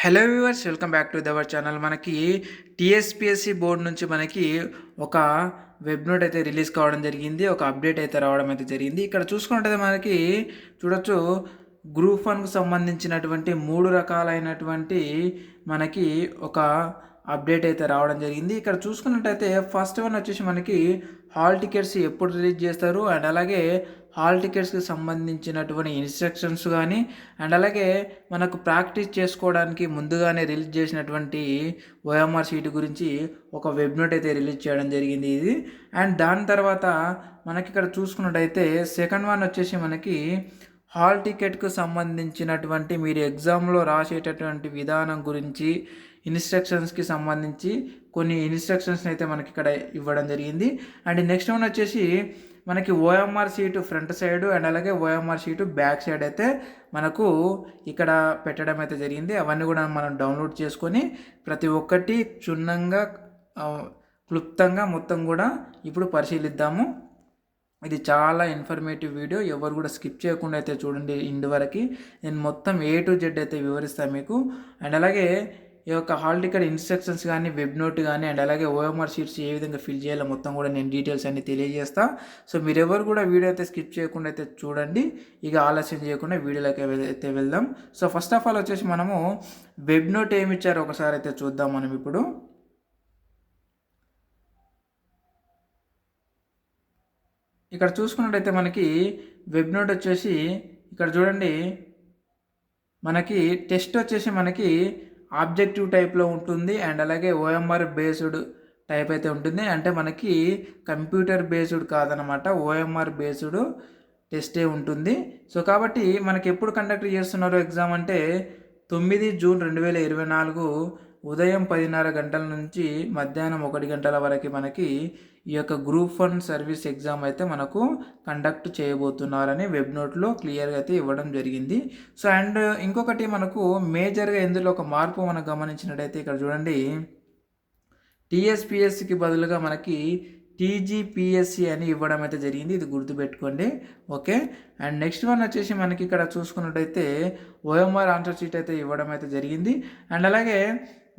Hello viewers, welcome back to దవర్ channel. మనకి TSPSC board నుంచి మనకి ఒక వెబ్ నోట్ అయితే రిలీజ్ కావడం జరిగింది. ఒక అప్డేట్ అయితే రావడం అయితే జరిగింది. ఇక్కడ చూసుకుంటే మనకి చూడొచ్చు, గ్రూప్ 1కు సంబంధించినటువంటి 3 రకాలైనటువంటి మనకి ఒక అప్డేట్ అయితే రావడం జరిగింది. ఇక్కడ చూసుకున్నట్టయితే ఫస్ట్ వన్ వచ్చేసి మనకి హాల్ టికెట్స్ ఎప్పుడు రిలీజ్ చేస్తారు, అండ్ అలాగే హాల్ టికెట్స్కి సంబంధించినటువంటి ఇన్స్ట్రక్షన్స్ కానీ, అండ్ అలాగే మనకు ప్రాక్టీస్ చేసుకోవడానికి ముందుగానే రిలీజ్ చేసినటువంటి ఓఎంఆర్ షీట్ గురించి ఒక వెబ్ నోట్ అయితే రిలీజ్ చేయడం జరిగింది ఇది. అండ్ దాని తర్వాత మనకి ఇక్కడ చూసుకున్నట్టయితే సెకండ్ వన్ వచ్చేసి మనకి హాల్ టికెట్కు సంబంధించినటువంటి మీరు ఎగ్జామ్లో రాసేటటువంటి విధానం గురించి ఇన్స్ట్రక్షన్స్కి సంబంధించి కొన్ని ఇన్స్ట్రక్షన్స్ని అయితే మనకి ఇక్కడ ఇవ్వడం జరిగింది. అండ్ నెక్స్ట్ వన్ వచ్చేసి మనకి OMR sheet front side and అలాగే ఓఎంఆర్ షీటు బ్యాక్ సైడ్ అయితే మనకు ఇక్కడ పెట్టడం అయితే జరిగింది. అవన్నీ కూడా మనం డౌన్లోడ్ చేసుకొని ప్రతి ఒక్కటి క్షుణ్ణంగా క్లుప్తంగా మొత్తం కూడా ఇప్పుడు పరిశీలిద్దాము. ఇది చాలా ఇన్ఫర్మేటివ్ వీడియో, ఎవరు కూడా స్కిప్ చేయకుండా అయితే చూడండి. ఇందు వరకు నేను మొత్తం A to Z అయితే వివరిస్తాను మీకు. అండ్ అలాగే ఈ యొక్క హాల్ టికెట్ ఇన్స్ట్రక్షన్స్ కానీ, వెబ్ నోట్ కానీ, అండ్ అలాగే ఓఎంఆర్ షీట్స్ ఏ విధంగా ఫిల్ చేయాలో మొత్తం కూడా నేను డీటెయిల్స్ అన్ని తెలియజేస్తా. సో మీరెవరు కూడా వీడియో అయితే స్కిప్ చేయకుండా అయితే చూడండి. ఇక ఆలస్యం చేయకుండా వీడియోలోకి అయితే వెళ్దాం. సో ఫస్ట్ ఆఫ్ ఆల్ వచ్చేసి మనము వెబ్ నోట్ ఏమి ఇచ్చారో ఒకసారి అయితే చూద్దాం మనం ఇప్పుడు. ఇక్కడ చూసుకున్నట్టయితే మనకి వెబ్ నోట్ వచ్చేసి ఇక్కడ చూడండి, మనకి టెస్ట్ వచ్చేసి మనకి ఆబ్జెక్టివ్ టైప్లో ఉంటుంది, అండ్ అలాగే ఓఎంఆర్ బేస్డ్ టైప్ అయితే ఉంటుంది. అంటే మనకి కంప్యూటర్ బేస్డ్ కాదనమాట, ఓఎంఆర్ బేస్డ్ టెస్టే ఉంటుంది. సో కాబట్టి మనకి ఎప్పుడు కండక్ట్ చేస్తున్నారు ఎగ్జామ్ అంటే 9 జూన్ 2024 ఉదయం 10:30 గంటల నుంచి మధ్యాహ్నం 1 గంటల వరకు మనకి ఈ యొక్క గ్రూప్ 1 సర్వీస్ ఎగ్జామ్ అయితే మనకు కండక్ట్ చేయబోతున్నారని వెబ్ నోట్లో క్లియర్గా అయితే ఇవ్వడం జరిగింది. సో అండ్ ఇంకొకటి మనకు మేజర్గా ఇందులో ఒక మార్పు మనం గమనించినట్టయితే ఇక్కడ చూడండి, టీఎస్పిఎస్సికి బదులుగా మనకి టీజీపీఎస్సి అని ఇవ్వడం అయితే జరిగింది. ఇది గుర్తుపెట్టుకోండి, ఓకే. అండ్ నెక్స్ట్ వన్ వచ్చేసి మనకి ఇక్కడ చూసుకున్నట్టయితే ఓఎంఆర్ ఆన్సర్ షీట్ అయితే ఇవ్వడం అయితే జరిగింది. అండ్ అలాగే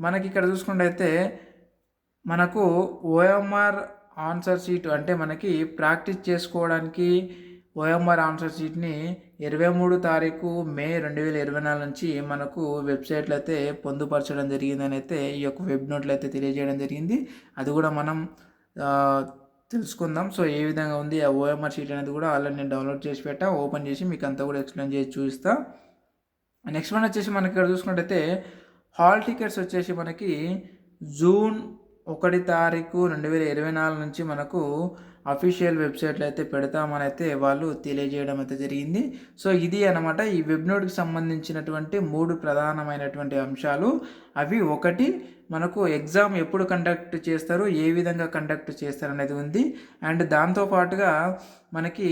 మనకి ఇక్కడ చూసుకున్నట్టయితే మనకు ఓఎంఆర్ ఆన్సర్ షీట్ అంటే మనకి ప్రాక్టీస్ చేసుకోవడానికి ఓఎంఆర్ ఆన్సర్ షీట్ని 23 తారీఖు మే 2024 నుంచి మనకు వెబ్సైట్లో అయితే పొందుపరచడం జరిగిందని అయితే ఈ యొక్క వెబ్ నోట్లో అయితే తెలియజేయడం జరిగింది. అది కూడా మనం తెలుసుకుందాం. సో ఏ విధంగా ఉంది ఆ ఓఎంఆర్ షీట్ అనేది కూడా ఆల్రెడీ నేను డౌన్లోడ్ చేసి పెట్టా, ఓపెన్ చేసి మీకు అంతా కూడా ఎక్స్ప్లెయిన్ చేసి చూపిస్తా. నెక్స్ట్ వన్ వచ్చేసి మనకి ఇక్కడ చూసుకున్నట్టయితే హాల్ టికెట్స్ వచ్చేసి మనకి జూన్ 1 తారీఖు 2024 నుంచి మనకు అఫీషియల్ వెబ్సైట్లో అయితే పెడతామని అయితే వాళ్ళు తెలియజేయడం అయితే జరిగింది. సో ఇది అనమాట ఈ వెబ్ నోట్కి సంబంధించినటువంటి 3 ప్రధానమైనటువంటి అంశాలు. అవి ఒకటి మనకు ఎగ్జామ్ ఎప్పుడు కండక్ట్ చేస్తారు, ఏ విధంగా కండక్ట్ చేస్తారు అనేది ఉంది. అండ్ దాంతోపాటుగా మనకి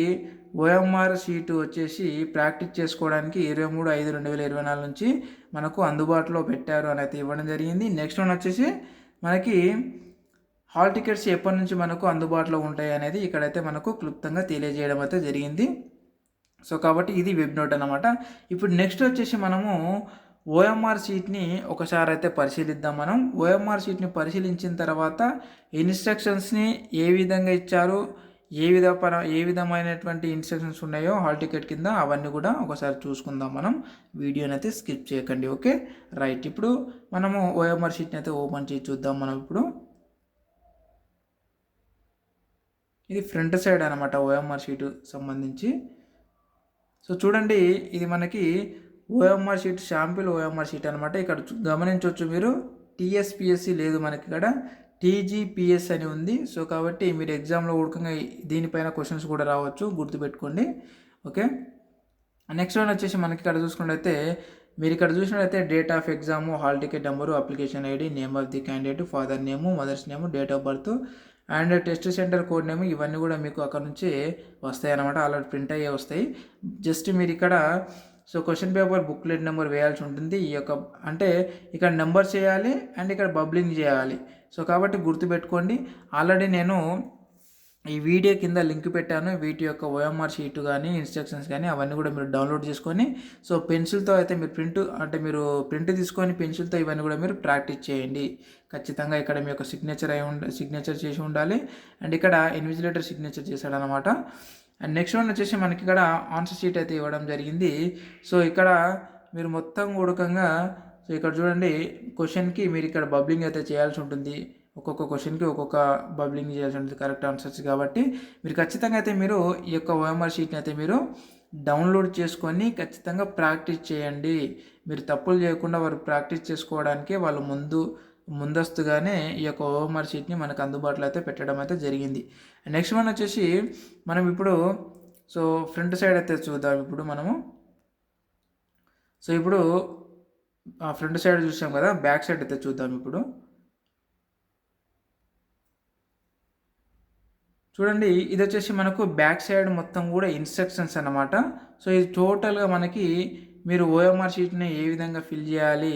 ఓఎంఆర్ షీటు వచ్చేసి ప్రాక్టీస్ చేసుకోవడానికి 23/5/2024 నుంచి మనకు అందుబాటులో పెట్టారు అని అయితే ఇవ్వడం జరిగింది. నెక్స్ట్ వన్ వచ్చేసి మనకి హాల్ టికెట్స్ ఎప్పటి నుంచి మనకు అందుబాటులో ఉంటాయి అనేది ఇక్కడైతే మనకు క్లుప్తంగా తెలియజేయడం అయితే జరిగింది. సో కాబట్టి ఇది వెబ్ నోట్ అన్నమాట. ఇప్పుడు నెక్స్ట్ వచ్చేసి మనము ఓఎంఆర్ షీట్ని ఒకసారి అయితే పరిశీలిద్దాం. మనం ఓఎంఆర్ షీట్ని పరిశీలించిన తర్వాత ఇన్స్ట్రక్షన్స్ని ఏ విధంగా ఇచ్చారు, ఏ విధమైనటువంటి ఇన్స్ట్రక్షన్స్ ఉన్నాయో హాల్ టికెట్ కింద అవన్నీ కూడా ఒకసారి చూసుకుందాం మనం. వీడియోని అయితే స్కిప్ చేయకండి, ఓకే రైట్. ఇప్పుడు మనము ఓఎంఆర్ షీట్ని అయితే ఓపెన్ చేసి చూద్దాం మనం ఇప్పుడు. ఇది ఫ్రంట్ సైడ్ అనమాట ఓఎంఆర్ షీట్ సంబంధించి. సో చూడండి, ఇది మనకి OMR sheet sample OMR sheet అనమాట. ఇక్కడ గమనించవచ్చు మీరు, టీఎస్పిఎస్సి లేదు మనకి, ఇక్కడ టీజీపీఎస్ అని ఉంది. సో కాబట్టి మీరు ఎగ్జామ్లో ఉడకంగా దీనిపైన క్వశ్చన్స్ కూడా రావచ్చు, గుర్తుపెట్టుకోండి, ఓకే. నెక్స్ట్ వన్ వచ్చేసి మనకి ఇక్కడ చూసుకున్నట్లయితే మీరు ఇక్కడ చూసినట్లయితే date of exam, hall ticket number, application ID, name of the candidate, father name, mother's name, date of birth and test centre code name, ఇవన్నీ కూడా మీకు అక్కడ నుంచి వస్తాయి అన్నమాట. ఆల్రెడీ ప్రింట్ అయ్యే వస్తాయి. జస్ట్ మీరు ఇక్కడ so question paper booklet number వేయాల్సి ఉంటుంది. ఈ యొక్క అంటే ఇక్కడ నెంబర్ చేయాలి అండ్ ఇక్కడ బబ్లింగ్ చేయాలి. సో కాబట్టి గుర్తుపెట్టుకోండి. ఆల్రెడీ నేను ఈ వీడియో కింద లింక్ పెట్టాను. వీటి యొక్క ఓఎంఆర్ షీట్ కానీ ఇన్స్ట్రక్షన్స్ కానీ అవన్నీ కూడా మీరు డౌన్లోడ్ చేసుకొని సో పెన్సిల్తో అయితే మీరు ప్రింట్ తీసుకొని పెన్సిల్తో ఇవన్నీ కూడా మీరు ప్రాక్టీస్ చేయండి. ఖచ్చితంగా ఇక్కడ మీ యొక్క సిగ్నేచర్ చేసి ఉండాలి. అండ్ ఇక్కడ ఇన్విజిలేటర్ సిగ్నేచర్ చేశాడనమాట. అండ్ నెక్స్ట్ వన్ వచ్చేసి మనకి ఇక్కడ ఆన్సర్ షీట్ అయితే ఇవ్వడం జరిగింది. సో ఇక్కడ మీరు మొత్తం కూడకంగా సో ఇక్కడ చూడండి, క్వశ్చన్కి మీరు ఇక్కడ బబ్లింగ్ అయితే చేయాల్సి ఉంటుంది. ఒక్కొక్క క్వశ్చన్కి ఒక్కొక్క బబ్లింగ్ చేయాల్సి ఉంటుంది కరెక్ట్ ఆన్సర్స్ కాబట్టి మీరు ఖచ్చితంగా అయితే మీరు ఈ యొక్క ఓఎంఆర్ షీట్ని అయితే మీరు డౌన్లోడ్ చేసుకొని ఖచ్చితంగా ప్రాక్టీస్ చేయండి. మీరు తప్పులు చేయకుండా వారు ప్రాక్టీస్ చేసుకోవడానికి వాళ్ళు ముందస్తుగానే ఈ యొక్క ఓఎంఆర్ షీట్ని మనకు అందుబాటులో అయితే పెట్టడం అయితే జరిగింది. నెక్స్ట్ వన్ వచ్చేసి మనం ఇప్పుడు సో ఫ్రంట్ సైడ్ అయితే చూద్దాం. ఇప్పుడు ఫ్రంట్ సైడ్ చూసాం కదా, బ్యాక్ సైడ్ అయితే చూద్దాం. ఇప్పుడు చూడండి, ఇది వచ్చేసి మనకు బ్యాక్ సైడ్ మొత్తం కూడా ఇన్స్ట్రక్షన్స్ అన్నమాట. సో ఇది టోటల్గా మనకి మీరు ఓఎంఆర్ షీట్ని ఏ విధంగా ఫిల్ చేయాలి,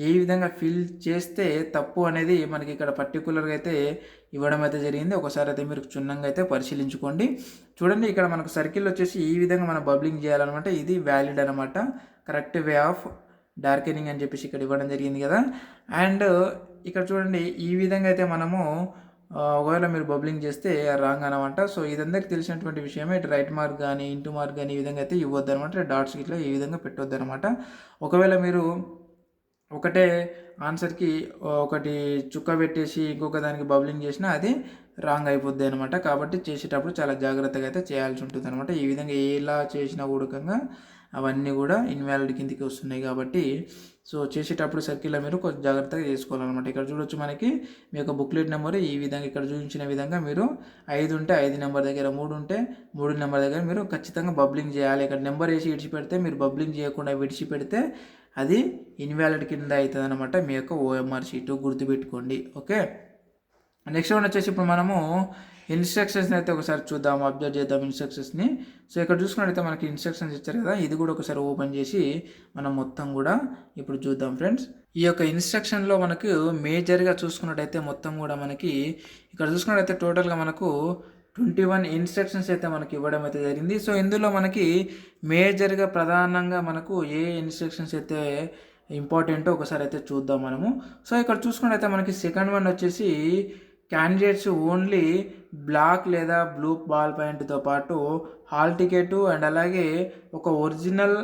ఏ విధంగా ఫిల్ చేస్తే తప్పు అనేది మనకి ఇక్కడ పర్టికులర్గా అయితే ఇవ్వడం అయితే జరిగింది. ఒకసారి అయితే మీరు క్షుణ్ణంగా అయితే పరిశీలించుకోండి. చూడండి, ఇక్కడ మనకు సర్కిల్ వచ్చేసి ఈ విధంగా మనం బబ్లింగ్ చేయాలన్నమాట. ఇది వ్యాలిడ్ అనమాట, కరెక్ట్ వే ఆఫ్ డార్కెనింగ్ అని చెప్పేసి ఇక్కడ ఇవ్వడం జరిగింది కదా. అండ్ ఇక్కడ చూడండి, ఈ విధంగా అయితే మనము ఒకవేళ మీరు బబ్లింగ్ చేస్తే రాంగ్ అనమాట. సో ఇదందరికి తెలిసినటువంటి విషయమే. ఇటు రైట్ మార్క్ కానీ ఇంటూ మార్క్ కానీ ఈ విధంగా అయితే ఇవ్వద్దు అనమాట. డాట్స్ ఇట్లా ఈ విధంగా పెట్టొద్దు అనమాట. ఒకవేళ మీరు ఒకటే ఆన్సర్కి ఒకటి చుక్క పెట్టేసి ఇంకొక దానికి బబ్లింగ్ చేసినా అది రాంగ్ అయిపోద్ది అనమాట. కాబట్టి చేసేటప్పుడు చాలా జాగ్రత్తగా అయితే చేయాల్సి ఉంటుంది అనమాట. ఈ విధంగా ఎలా చేసినా కూడకంగా అవన్నీ కూడా ఇన్వాలిడ్ కిందికి వస్తున్నాయి కాబట్టి సో చేసేటప్పుడు సర్కిల్లో మీరు కొంచెం జాగ్రత్తగా చేసుకోవాలన్నమాట. ఇక్కడ చూడొచ్చు, మనకి మీ యొక్క బుక్లెట్ నెంబర్ ఈ విధంగా ఇక్కడ చూపించిన విధంగా మీరు 5 ఉంటే 5 నెంబర్ దగ్గర, 3 ఉంటే 3 నెంబర్ దగ్గర మీరు ఖచ్చితంగా బబ్లింగ్ చేయాలి. ఇక్కడ నెంబర్ వేసి విడిచిపెడితే, మీరు బబ్లింగ్ చేయకుండా విడిచిపెడితే అది ఇన్వాలిడ్ కింద అవుతుంది అనమాట. మీ యొక్క ఓఎంఆర్ షీటు గుర్తుపెట్టుకోండి. ఓకే, నెక్స్ట్ వన్ వచ్చేసి ఇప్పుడు మనము ఇన్స్ట్రక్షన్స్ని అయితే ఒకసారి చూద్దాం, అబ్జర్వ్ చేద్దాం ఇన్స్ట్రక్షన్స్ని. సో ఇక్కడ చూసుకున్నట్టయితే మనకి ఇన్స్ట్రక్షన్స్ ఇచ్చారు కదా, ఇది కూడా ఒకసారి ఓపెన్ చేసి మనం మొత్తం కూడా ఇప్పుడు చూద్దాం ఫ్రెండ్స్. ఈ యొక్క ఇన్స్ట్రక్షన్లో మనకు మేజర్గా చూసుకున్నట్టయితే మొత్తం కూడా మనకి ఇక్కడ చూసుకున్నట్టయితే టోటల్గా మనకు 21 ఇన్స్ట్రక్షన్స్ అయితే మనకి ఇవ్వడం అయితే జరిగింది. సో ఇందులో మనకి మేజర్గా ప్రధానంగా మనకు ఏ ఇన్స్ట్రక్షన్స్ అయితే ఇంపార్టెంటో ఒకసారి అయితే చూద్దాం మనము. సో ఇక్కడ చూసుకున్నట్టయితే మనకి సెకండ్ వన్ వచ్చేసి క్యాండిడేట్స్ ఓన్లీ బ్లాక్ లేదా బ్లూ బాల్ పాయింట్తో పాటు హాల్ టికెట్ అండ్ అలాగే ఒక ఒరిజినల్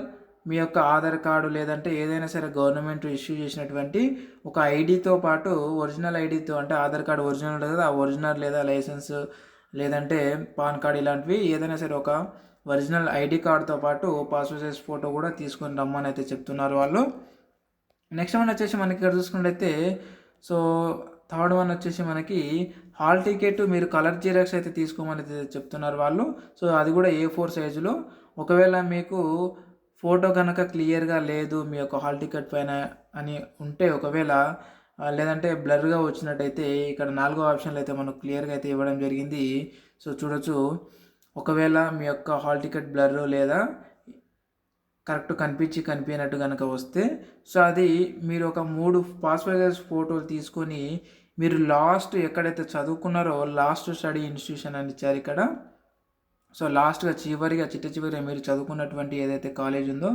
మీ యొక్క ఆధార్ కార్డు లేదంటే ఏదైనా సరే గవర్నమెంట్ ఇష్యూ చేసినటువంటి ఒక ఐడితో పాటు ఒరిజినల్ ఐడితో, అంటే ఆధార్ కార్డు ఒరిజినల్ కదా, ఆ ఒరిజినల్ లేదా లైసెన్స్ లేదంటే పాన్ కార్డు ఇలాంటివి ఏదైనా సరే ఒక ఒరిజినల్ ఐడి కార్డుతో పాటు పాస్పోర్ట్ సైజ్ ఫోటో కూడా తీసుకొని రమ్మని అయితే చెప్తున్నారు వాళ్ళు. నెక్స్ట్ వన్ వచ్చేసి మనకి ఇక్కడ చూసుకున్నట్టయితే సో థర్డ్ వన్ వచ్చేసి మనకి హాల్ టికెట్ మీరు కలర్ జిరాక్స్ అయితే తీసుకోమని చెప్తున్నారు వాళ్ళు. సో అది కూడా A4 సైజులో. ఒకవేళ మీకు ఫోటో కనుక క్లియర్గా లేదు మీ యొక్క హాల్ టికెట్ పైన అని ఉంటే, ఒకవేళ లేదంటే బ్లర్గా వచ్చినట్టయితే ఇక్కడ 4వ ఆప్షన్లో అయితే మనకు క్లియర్గా అయితే ఇవ్వడం జరిగింది. సో చూడొచ్చు, ఒకవేళ మీ యొక్క హాల్ టికెట్ బ్లర్ లేదా కరెక్ట్ కనిపించినట్టు కనుక వస్తే సో అది మీరు ఒక 3 పాస్పోర్ట్ సైజ్ ఫోటోలు తీసుకొని మీరు లాస్ట్ ఎక్కడైతే చదువుకున్నారో లాస్ట్ స్టడీ ఇన్స్టిట్యూషన్ అని ఇచ్చారు ఇక్కడ. సో లాస్ట్గా చివరిగా మీరు చదువుకున్నటువంటి ఏదైతే కాలేజ్ ఉందో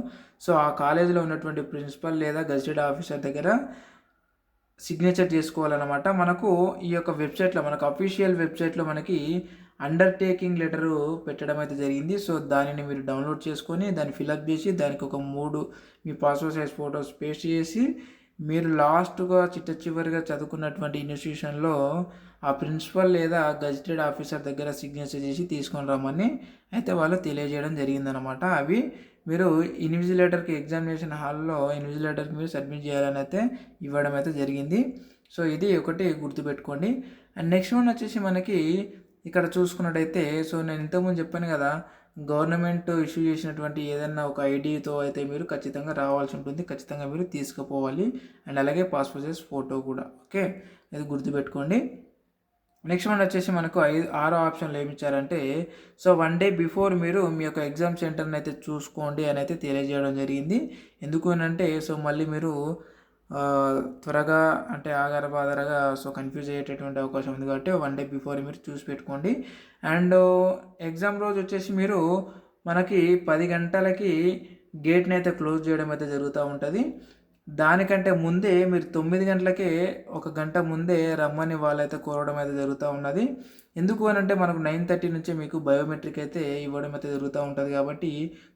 సో ఆ కాలేజీలో ఉన్నటువంటి ప్రిన్సిపల్ లేదా గెజిటెడ్ ఆఫీసర్ దగ్గర సిగ్నేచర్ చేసుకోవాలన్నమాట. మనకు ఈ యొక్క వెబ్సైట్లో, మనకు అఫీషియల్ వెబ్సైట్లో మనకి అండర్టేకింగ్ లెటరు పెట్టడం అయితే జరిగింది. సో దానిని మీరు డౌన్లోడ్ చేసుకొని దాన్ని ఫిలప్ చేసి దానికి ఒక 3 మీ పాస్పోర్ట్ సైజ్ ఫొటోస్ పేస్ట్ చేసి మీరు లాస్ట్గా చివరిగా చదువుకున్నటువంటి ఇన్స్టిట్యూషన్లో ఆ ప్రిన్సిపల్ లేదా గెజిటెడ్ ఆఫీసర్ దగ్గర సిగ్నేచర్ చేసి తీసుకొని రమ్మని అయితే వాళ్ళు తెలియజేయడం జరిగిందనమాట. అవి మీరు ఇన్విజిలేటర్కి ఎగ్జామినేషన్ హాల్లో ఇన్విజిలేటర్కి మీరు సబ్మిట్ చేయాలని అయితే ఇవ్వడం అయితే జరిగింది. సో ఇది ఒకటి గుర్తుపెట్టుకోండి. అండ్ నెక్స్ట్ వన్ వచ్చేసి మనకి ఇక్కడ చూసుకున్నట్టయితే సో నేను ఇంతకుముందు చెప్పాను కదా, గవర్నమెంట్ ఇష్యూ చేసినటువంటి ఏదైనా ఒక ఐడితో అయితే మీరు ఖచ్చితంగా రావాల్సి ఉంటుంది, ఖచ్చితంగా మీరు తీసుకుపోవాలి. అండ్ అలాగే పాస్పోర్ట్ సైజ్ ఫోటో కూడా. ఓకే, ఇది గుర్తుపెట్టుకోండి. నెక్స్ట్ వన్ వచ్చేసి మనకు 6వ ఆప్షన్లో ఏమి ఇచ్చారంటే సో 1 డే బిఫోర్ మీరు మీ యొక్క ఎగ్జామ్ సెంటర్ని అయితే చూసుకోండి అని అయితే తెలియజేయడం జరిగింది. ఎందుకు అంటే సో మళ్ళీ మీరు త్వరగా అంటే ఆధారగా సో కన్ఫ్యూజ్ అయ్యేటటువంటి అవకాశం ఉంది కాబట్టి 1 డే బిఫోర్ మీరు చూసి పెట్టుకోండి. అండ్ ఎగ్జామ్ రోజు వచ్చేసి మీరు మనకి 10 గంటలకి గేట్ని అయితే క్లోజ్ చేయడం అయితే జరుగుతూ ఉంటుంది. దానికంటే ముందే మీరు 9 గంటలకే 1 గంట ముందే రమ్మని వాళ్ళైతే కోరడం అయితే జరుగుతూ ఉన్నది. ఎందుకు అని అంటే మనకు 9:30 నుంచే మీకు బయోమెట్రిక్ అయితే ఇవ్వడం అయితే జరుగుతూ ఉంటుంది కాబట్టి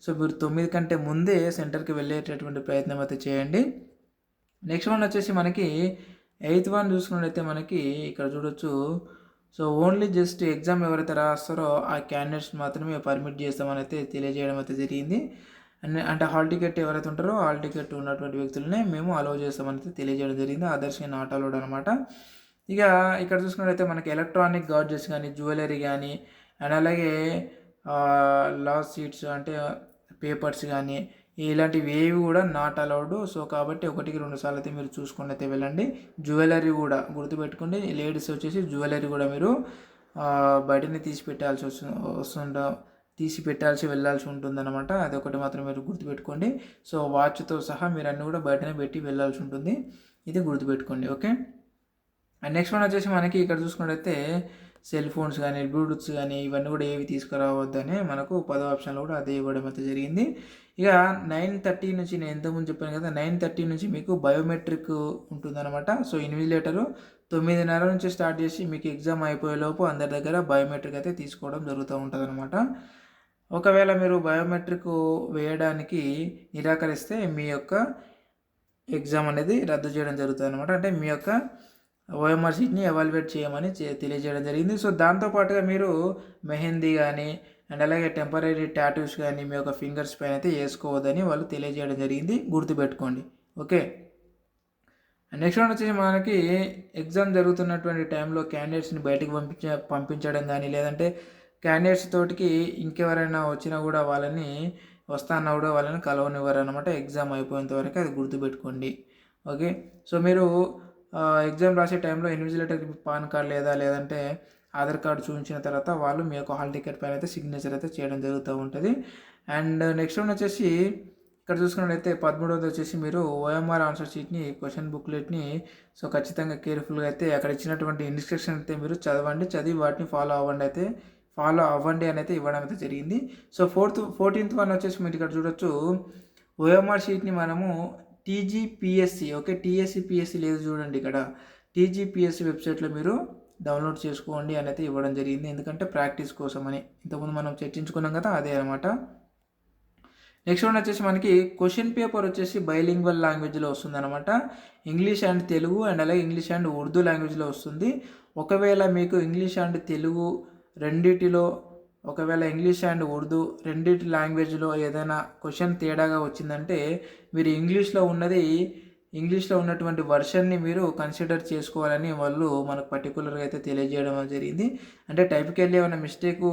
సో మీరు 9 కంటే ముందే సెంటర్కి వెళ్ళేటటువంటి ప్రయత్నం అయితే చేయండి. నెక్స్ట్ వన్ వచ్చేసి మనకి 8th వన్ చూసుకున్నట్లయితే మనకి ఇక్కడ చూడొచ్చు. సో ఓన్లీ జస్ట్ ఎగ్జామ్ ఎవరైతే రాస్తారో ఆ క్యాండిడేట్స్ మాత్రమే పర్మిట్ చేస్తామని అయితే తెలియజేయడం అయితే జరిగింది. అంటే హాల్ టికెట్ ఎవరైతే ఉంటారో హాల్ టికెట్ ఉన్నటువంటి వ్యక్తులనే మేము అలౌ చేస్తామని తెలియజేయడం జరిగింది. అదర్స్కి నాట్ అలౌడ్ అనమాట. ఇక ఇక్కడ చూసుకున్నట్లయితే మనకి ఎలక్ట్రానిక్ గాడ్జెట్స్ కానీ జ్యువెలరీ కానీ అండ్ అలాగే లా సీట్స్ అంటే పేపర్స్ కానీ ఇలాంటివి ఏవి కూడా నాట్ అలౌడ్. సో కాబట్టి 1కి 2 సార్లు అయితే మీరు చూసుకొని అయితే వెళ్ళండి. జ్యువెలరీ కూడా గుర్తుపెట్టుకోండి. లేడీస్ వచ్చేసి జ్యువెలరీ కూడా మీరు బయటనే తీసి పెట్టాల్సి వెళ్ళాల్సి ఉంటుందన్నమాట. అదొకటి మాత్రం మీరు గుర్తుపెట్టుకోండి. సో వాచ్తో సహా మీరు అన్నీ కూడా బయటనే పెట్టి వెళ్ళాల్సి ఉంటుంది. ఇది గుర్తుపెట్టుకోండి. ఓకే. అండ్ నెక్స్ట్ వన్ వచ్చేసి మనకి ఇక్కడ చూసుకున్నట్టయితే సెల్ ఫోన్స్ కానీ బ్లూటూత్స్ కానీ ఇవన్నీ కూడా ఏవి తీసుకురావద్దని మనకు 10వ ఆప్షన్లో కూడా అదే ఇవ్వడం అయితే జరిగింది. ఇక 9:30 నుంచి నేను ఇంతకుముందు చెప్పాను కదా 9:30 నుంచి మీకు బయోమెట్రిక్ ఉంటుందన్నమాట. సో ఇన్విజిలేటరు 9:30 నుంచి స్టార్ట్ చేసి మీకు ఎగ్జామ్ అయిపోయేలోపు అందరి దగ్గర బయోమెట్రిక్ అయితే తీసుకోవడం జరుగుతూ ఉంటుంది అనమాట. ఒకవేళ మీరు బయోమెట్రిక్ వేయడానికి నిరాకరిస్తే మీ యొక్క ఎగ్జామ్ అనేది రద్దు చేయడం జరుగుతుంది అనమాట. అంటే మీ యొక్క ఓఎంఆర్ షీట్ని ఎవాల్యుయేట్ చేయమని తెలియజేయడం జరిగింది. సో దాంతోపాటుగా మీరు మెహందీ కానీ అండ్ అలాగే టెంపరీ టాటూస్ కానీ మీ యొక్క ఫింగర్స్ పైన అయితే వేసుకోవద్దని వాళ్ళు తెలియజేయడం జరిగింది. గుర్తుపెట్టుకోండి. ఓకే. నెక్స్ట్ వన్ వచ్చేసి మనకి ఎగ్జామ్ జరుగుతున్నటువంటి టైంలో క్యాండిడేట్స్ని బయటకు పంపించడం కానీ లేదంటే క్యాండిడేట్స్ తోటికి ఇంకెవరైనా వచ్చినా కూడా వాళ్ళని వస్తాన్నా కూడా వాళ్ళని కలవనివ్వరు అనమాట. ఎగ్జామ్ అయిపోయేంత వరకు అది గుర్తుపెట్టుకోండి. ఓకే. సో మీరు ఎగ్జామ్ రాసే టైంలో ఇన్విజిలేటర్కి పాన్ కార్డ్ లేదంటే ఆధార్ కార్డు చూపించిన తర్వాత వాళ్ళు మీ యొక్క హాల్ టికెట్ పైన అయితే సిగ్నేచర్ అయితే చేయడం జరుగుతూ ఉంటుంది. అండ్ నెక్స్ట్ వన్ వచ్చేసి ఇక్కడ చూసుకున్నట్లయితే 13వది వచ్చేసి మీరు ఓఎంఆర్ ఆన్సర్ షీట్ని క్వశ్చన్ బుక్లెట్ని సో ఖచ్చితంగా కేర్ఫుల్గా అయితే అక్కడ ఇచ్చినటువంటి ఇన్స్ట్రక్షన్ అయితే మీరు చదివి వాటిని ఫాలో అవ్వండి అని అయితే ఇవ్వడం అయితే జరిగింది. సో 14th వన్ వచ్చేసి మీరు ఇక్కడ చూడొచ్చు. ఓఎంఆర్ షీట్ని మనము టీజీపీఎస్సి ఓకే టీఎస్సీపీఎస్సి లేదు చూడండి ఇక్కడ టీజీపీఎస్సి వెబ్సైట్లో మీరు డౌన్లోడ్ చేసుకోండి అని అయితే ఇవ్వడం జరిగింది. ఎందుకంటే ప్రాక్టీస్ కోసం అని ఇంతకుముందు మనం చర్చించుకున్నాం కదా అదే అనమాట. నెక్స్ట్ వన్ వచ్చేసి మనకి క్వశ్చన్ పేపర్ వచ్చేసి బైలింగ్వల్ లాంగ్వేజ్లో వస్తుంది అనమాట. ఇంగ్లీష్ అండ్ తెలుగు అండ్ అలాగే ఇంగ్లీష్ అండ్ ఉర్దూ లాంగ్వేజ్లో వస్తుంది. ఒకవేళ మీకు ఇంగ్లీష్ అండ్ తెలుగు రెండిటిలో ఒకవేళ ఇంగ్లీష్ అండ్ ఉర్దూ రెండిటి లాంగ్వేజ్లో ఏదైనా క్వశ్చన్ తేడాగా వచ్చిందంటే మీరు ఇంగ్లీష్లో ఉన్నటువంటి వర్షన్ని మీరు కన్సిడర్ చేసుకోవాలని వాళ్ళు మనకు పర్టికులర్గా అయితే తెలియజేయడం జరిగింది. అంటే టైప్కి వెళ్ళి ఏమైనా మిస్టేక్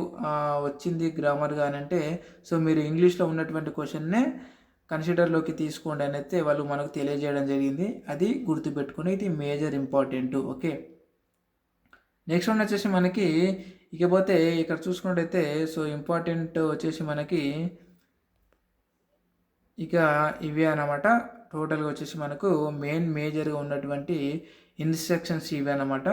వచ్చింది గ్రామర్ కానీ అంటే సో మీరు ఇంగ్లీష్లో ఉన్నటువంటి క్వశ్చన్నే కన్సిడర్లోకి తీసుకోండి అని అయితే వాళ్ళు మనకు తెలియజేయడం జరిగింది. అది గుర్తుపెట్టుకుని ఇది major important. Okay. Next one వచ్చేసి మనకి ఇకపోతే ఇక్కడ చూసుకున్నట్టయితే సో ఇంపార్టెంట్ వచ్చేసి మనకి ఇక ఇవే అన్నమాట. టోటల్గా వచ్చేసి మనకు మేజర్గా ఉన్నటువంటి ఇన్స్ట్రక్షన్స్ ఇవే అన్నమాట.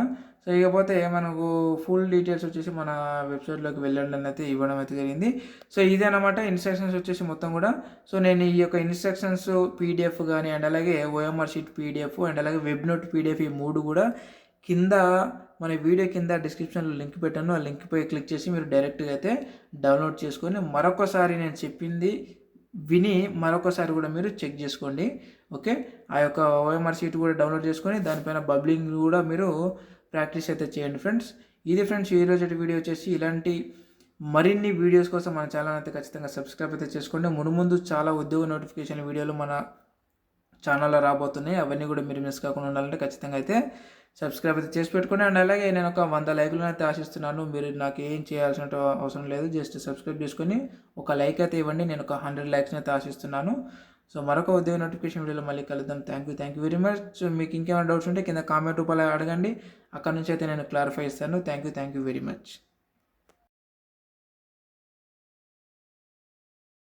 సో ఇకపోతే మనకు ఫుల్ డీటెయిల్స్ వచ్చేసి మన వెబ్సైట్లోకి వెళ్ళండి అయితే ఇవ్వడం అయితే జరిగింది. సో ఇదే అనమాట ఇన్స్ట్రక్షన్స్ వచ్చేసి మొత్తం కూడా. సో నేను ఈ యొక్క ఇన్స్ట్రక్షన్స్ పీడిఎఫ్ కానీ అండ్ అలాగే ఓఎంఆర్ షీట్ పీడిఎఫ్ అండ్ అలాగే వెబ్ నోట్ పీడిఎఫ్ ఈ 3 కూడా కింద మన వీడియో కింద డిస్క్రిప్షన్లో లింక్ పెట్టాను. ఆ లింక్ పై క్లిక్ చేసి మీరు డైరెక్ట్గా అయితే డౌన్లోడ్ చేసుకొని మరొకసారి నేను చెప్పింది విని మరొకసారి కూడా మీరు చెక్ చేసుకోండి. ఓకే. ఆ యొక్క ఓఎంఆర్ షీట్ కూడా డౌన్లోడ్ చేసుకొని దానిపైన బబ్లింగ్ కూడా మీరు ప్రాక్టీస్ అయితే చేయండి ఫ్రెండ్స్. ఇది ఫ్రెండ్స్ ఈరోజు వీడియో వచ్చేసి ఇలాంటి మరిన్ని వీడియోస్ కోసం మన ఛానల్ అయితే ఖచ్చితంగా సబ్స్క్రైబ్ అయితే చేసుకోండి. మునుముందు చాలా ఉద్యోగ నోటిఫికేషన్ వీడియోలు మన ఛానల్లో రాబోతున్నాయి. అవన్నీ కూడా మీరు మిస్ కాకుండా ఉండాలంటే ఖచ్చితంగా అయితే సబ్స్క్రైబ్ అయితే చేసి పెట్టుకోండి. అండ్ అలాగే నేను ఒక 100 లైకులను అయితే ఆశిస్తున్నాను. మీరు నాకు ఏం చేయాల్సిన అవసరం లేదు. జస్ట్ సబ్స్క్రైబ్ చేసుకొని ఒక లైక్ అయితే ఇవ్వండి. నేను ఒక 100 లైక్స్ని అయితే ఆశిస్తున్నాను. సో మరొక ఉద్యోగ నోటిఫికేషన్ వీడియోలో మళ్ళీ కలుద్దాం. Thank you very much. మీకు ఇంకేమైనా డౌట్స్ ఉంటే కింద కామెంట్ రూపాయలు అడగండి. అక్కడ నుంచి అయితే నేను క్లారిఫై ఇస్తాను. Thank you very much.